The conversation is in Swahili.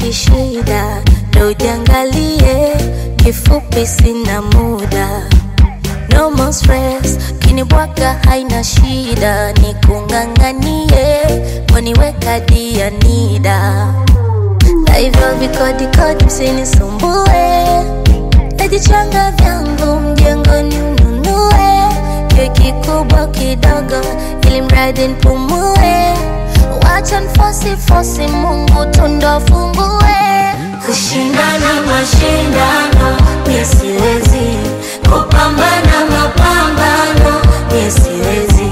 kishida, ndo ujiangalie, kifupi sina muda. No more stress, kinibwaka haina shida, nikunganganie, waniweka dia nida. Na hivyo vikodi msinisumbue, najichanga vyangu mjengoni ununue, keki kubwa kidogo ili mradi nipumue. Wacha nfosi Mungu tundo fungue. Kushindana mashindano mimi siwezi, kupambana mapambano mimi siwezi.